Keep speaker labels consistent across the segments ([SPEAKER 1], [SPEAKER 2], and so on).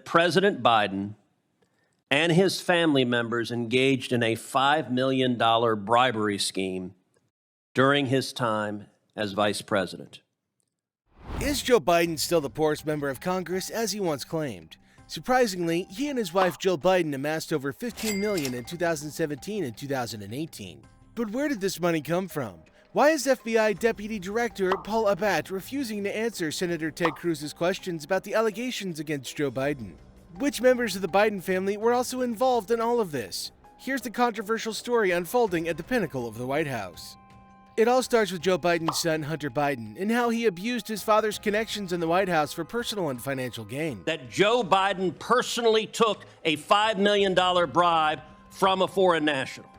[SPEAKER 1] President Biden and his family members engaged in a $5 million bribery scheme during his time as vice president.
[SPEAKER 2] Is Joe Biden still the poorest member of Congress, as he once claimed? Surprisingly, he and his wife Jill Biden amassed over $15 million in 2017 and 2018. But where did this money come from? Why is FBI Deputy Director Paul Abbate refusing to answer Senator Ted Cruz's questions about the allegations against Joe Biden? Which members of the Biden family were also involved in all of this? Here's the controversial story unfolding at the pinnacle of the White House. It all starts with Joe Biden's son, Hunter Biden, and how he abused his father's connections in the White House for personal and financial gain.
[SPEAKER 1] That Joe Biden personally took a $5 million bribe from a foreign national.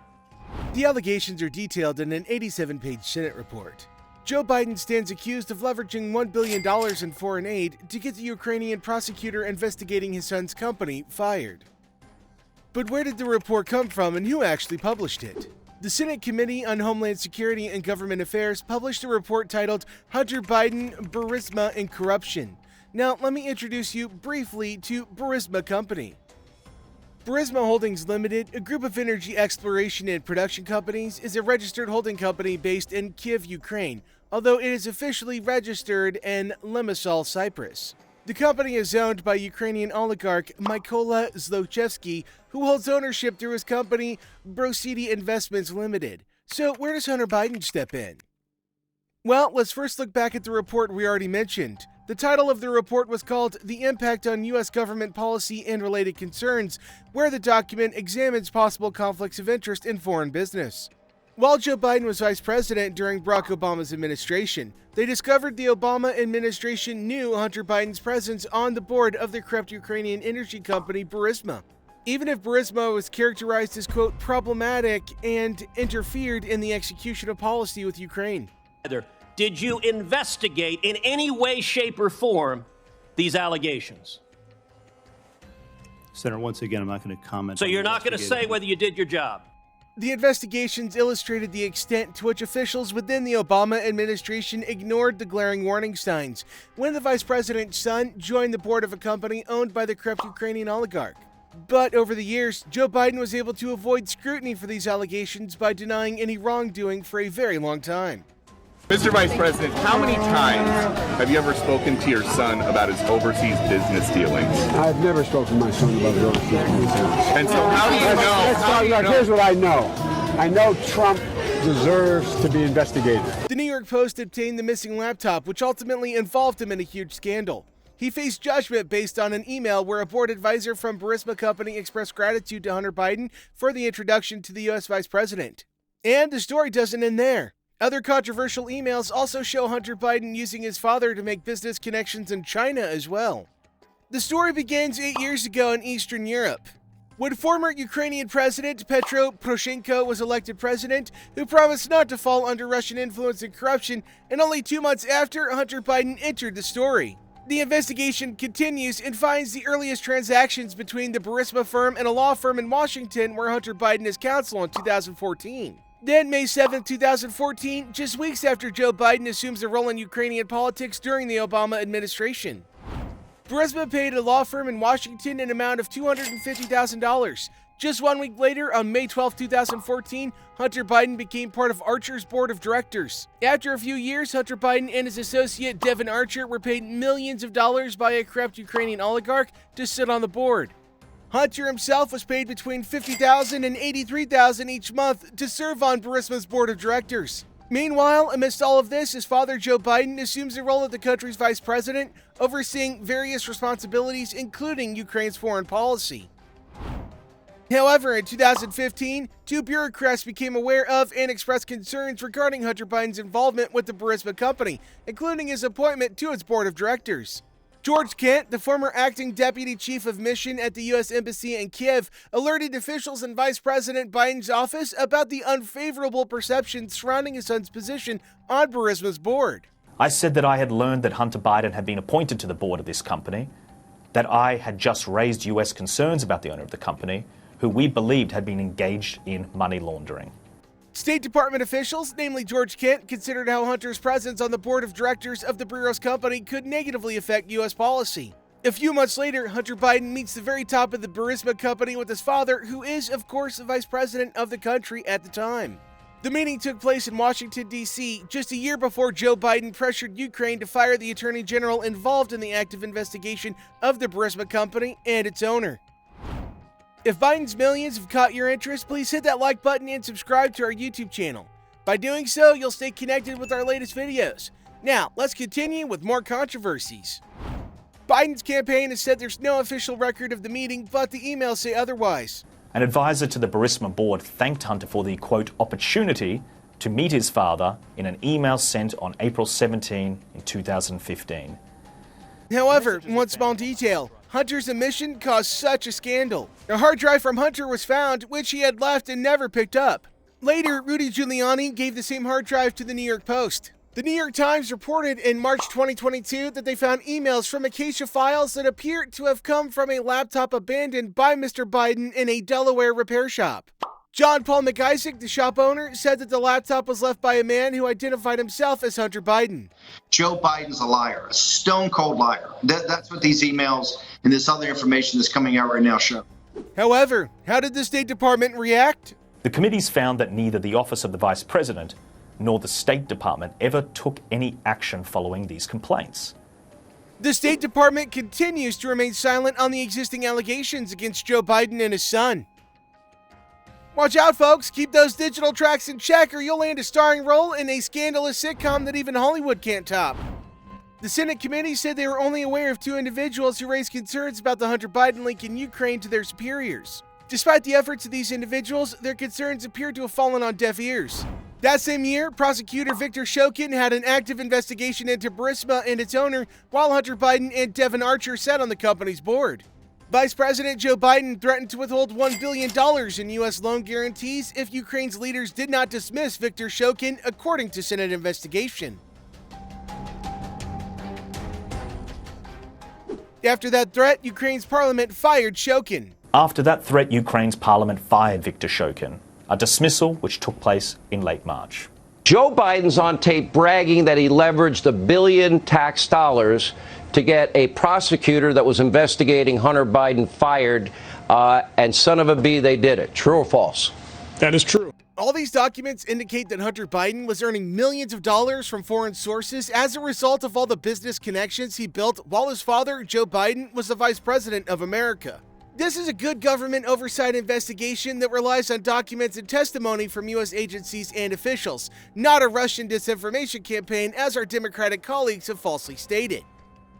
[SPEAKER 2] The allegations are detailed in an 87-page Senate report. Joe Biden stands accused of leveraging $1 billion in foreign aid to get the Ukrainian prosecutor investigating his son's company fired. But where did the report come from and who actually published it? The Senate Committee on Homeland Security and Government Affairs published a report titled Hunter Biden, Burisma, and Corruption. Now, let me introduce you briefly to Burisma Company. Burisma Holdings Limited, a group of energy exploration and production companies, is a registered holding company based in Kyiv, Ukraine, although it is officially registered in Limassol, Cyprus. The company is owned by Ukrainian oligarch Mykola Zlochevsky, who holds ownership through his company Brosidi Investments Limited. So where does Hunter Biden step in? Well, let's first look back at the report we already mentioned. The title of the report was called The Impact on U.S. Government Policy and Related Concerns, where the document examines possible conflicts of interest in foreign business. While Joe Biden was vice president during Barack Obama's administration, they discovered the Obama administration knew Hunter Biden's presence on the board of the corrupt Ukrainian energy company Burisma. Even if Burisma was characterized as, quote, problematic and interfered in the execution of policy with Ukraine.
[SPEAKER 1] Did you investigate in any way, shape, or form these allegations?
[SPEAKER 3] Senator, once again, I'm not going to comment.
[SPEAKER 1] So you're not going to say whether you did your job?
[SPEAKER 2] The investigations illustrated the extent to which officials within the Obama administration ignored the glaring warning signs when the vice president's son joined the board of a company owned by the corrupt Ukrainian oligarch. But over the years, Joe Biden was able to avoid scrutiny for these allegations by denying any wrongdoing for a very long time.
[SPEAKER 4] Mr. Vice President, how many times have you ever spoken to your son about his overseas business dealings?
[SPEAKER 5] I've never spoken to my son about his overseas business dealings.
[SPEAKER 4] And so how do you know?
[SPEAKER 5] Here's what I know. I know Trump deserves to be investigated.
[SPEAKER 2] The New York Post obtained the missing laptop, which ultimately involved him in a huge scandal. He faced judgment based on an email where a board advisor from Burisma Company expressed gratitude to Hunter Biden for the introduction to the U.S. vice president. And the story doesn't end there. Other controversial emails also show Hunter Biden using his father to make business connections in China as well. The story begins 8 years ago in Eastern Europe, when former Ukrainian President Petro Poroshenko was elected president, who promised not to fall under Russian influence and corruption, and only 2 months after, Hunter Biden entered the story. The investigation continues and finds the earliest transactions between the Burisma firm and a law firm in Washington where Hunter Biden is counsel in 2014. Then, May 7, 2014, just weeks after Joe Biden assumes a role in Ukrainian politics during the Obama administration. Burisma paid a law firm in Washington an amount of $250,000. Just 1 week later, on May 12, 2014, Hunter Biden became part of Archer's board of directors. After a few years, Hunter Biden and his associate Devin Archer were paid millions of dollars by a corrupt Ukrainian oligarch to sit on the board. Hunter himself was paid between $50,000 and $83,000 each month to serve on Burisma's board of directors. Meanwhile, amidst all of this, his father Joe Biden assumes the role of the country's vice president, overseeing various responsibilities, including Ukraine's foreign policy. However, in 2015, 2 bureaucrats became aware of and expressed concerns regarding Hunter Biden's involvement with the Burisma company, including his appointment to its board of directors. George Kent, the former acting deputy chief of mission at the U.S. Embassy in Kyiv, alerted officials in Vice President Biden's office about the unfavorable perceptions surrounding his son's position on Burisma's board.
[SPEAKER 6] I said that I had learned that Hunter Biden had been appointed to the board of this company, that I had just raised U.S. concerns about the owner of the company, who we believed had been engaged in money laundering.
[SPEAKER 2] State Department officials, namely George Kent, considered how Hunter's presence on the board of directors of the Bureau's company could negatively affect U.S. policy. A few months later, Hunter Biden meets the very top of the Burisma company with his father, who is, of course, the vice president of the country at the time. The meeting took place in Washington, D.C., just a year before Joe Biden pressured Ukraine to fire the attorney general involved in the active investigation of the Burisma company and its owner. If Biden's millions have caught your interest, please hit that like button and subscribe to our YouTube channel. By doing so, you'll stay connected with our latest videos. Now, let's continue with more controversies. Biden's campaign has said there's no official record of the meeting, but the emails say otherwise.
[SPEAKER 6] An advisor to the Burisma board thanked Hunter for the, quote, opportunity to meet his father in an email sent on April 17 in 2015.
[SPEAKER 2] However, one small detail, Hunter's omission caused such a scandal. A hard drive from Hunter was found, which he had left and never picked up. Later, Rudy Giuliani gave the same hard drive to the New York Post. The New York Times reported in March 2022 that they found emails from Acacia files that appeared to have come from a laptop abandoned by Mr. Biden in a Delaware repair shop. John Paul McIsaac, the shop owner, said that the laptop was left by a man who identified himself as Hunter Biden.
[SPEAKER 3] Joe Biden's a liar, a stone-cold liar. That's what these emails and this other information that's coming out right now show.
[SPEAKER 2] However, how did the State Department react?
[SPEAKER 6] The committees found that neither the Office of the Vice President nor the State Department ever took any action following these complaints.
[SPEAKER 2] The State Department continues to remain silent on the existing allegations against Joe Biden and his son. Watch out, folks. Keep those digital tracks in check or you'll land a starring role in a scandalous sitcom that even Hollywood can't top. The Senate committee said they were only aware of 2 individuals who raised concerns about the Hunter Biden link in Ukraine to their superiors. Despite the efforts of these individuals, their concerns appear to have fallen on deaf ears. That same year, prosecutor Victor Shokin had an active investigation into Burisma and its owner, while Hunter Biden and Devin Archer sat on the company's board. Vice President Joe Biden threatened to withhold $1 billion in U.S. loan guarantees if Ukraine's leaders did not dismiss Victor Shokin, according to Senate investigation. After that threat, Ukraine's parliament fired Shokin.
[SPEAKER 6] After that threat, Ukraine's parliament fired Viktor Shokin, a dismissal which took place in late March.
[SPEAKER 7] Joe Biden's on tape bragging that he leveraged $1 billion tax dollars to get a prosecutor that was investigating Hunter Biden fired, and son of a bee, they did it. True or false?
[SPEAKER 5] That is true.
[SPEAKER 2] All these documents indicate that Hunter Biden was earning millions of dollars from foreign sources as a result of all the business connections he built while his father, Joe Biden, was the vice president of America. This is a good government oversight investigation that relies on documents and testimony from U.S. agencies and officials, not a Russian disinformation campaign as our Democratic colleagues have falsely stated.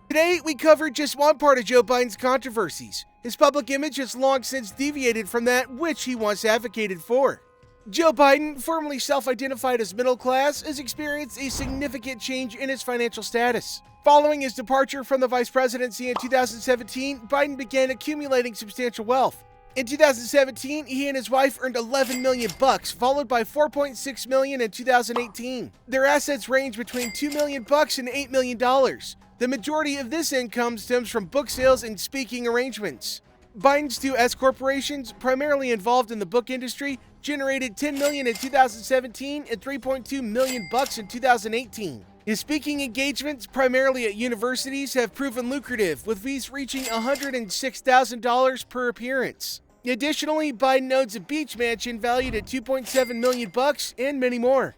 [SPEAKER 2] Today, we covered just one part of Joe Biden's controversies. His public image has long since deviated from that which he once advocated for. Joe Biden, formerly self-identified as middle class, has experienced a significant change in his financial status. Following his departure from the vice presidency in 2017, Biden began accumulating substantial wealth. In 2017, he and his wife earned $11 million, followed by $4.6 million in 2018. Their assets range between $2 million and $8 million. The majority of this income stems from book sales and speaking arrangements. Biden's 2 S corporations, primarily involved in the book industry, generated $10 million in 2017 and $3.2 million in 2018. His speaking engagements, primarily at universities, have proven lucrative, with fees reaching $106,000 per appearance. Additionally, Biden owns a beach mansion valued at $2.7 million and many more.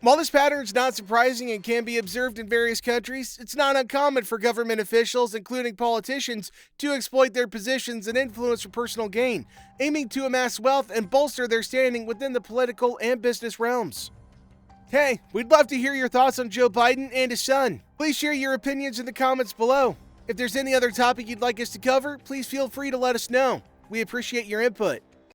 [SPEAKER 2] While this pattern is not surprising and can be observed in various countries, it's not uncommon for government officials, including politicians, to exploit their positions and influence for personal gain, aiming to amass wealth and bolster their standing within the political and business realms. Hey, we'd love to hear your thoughts on Joe Biden and his son. Please share your opinions in the comments below. If there's any other topic you'd like us to cover, please feel free to let us know. We appreciate your input.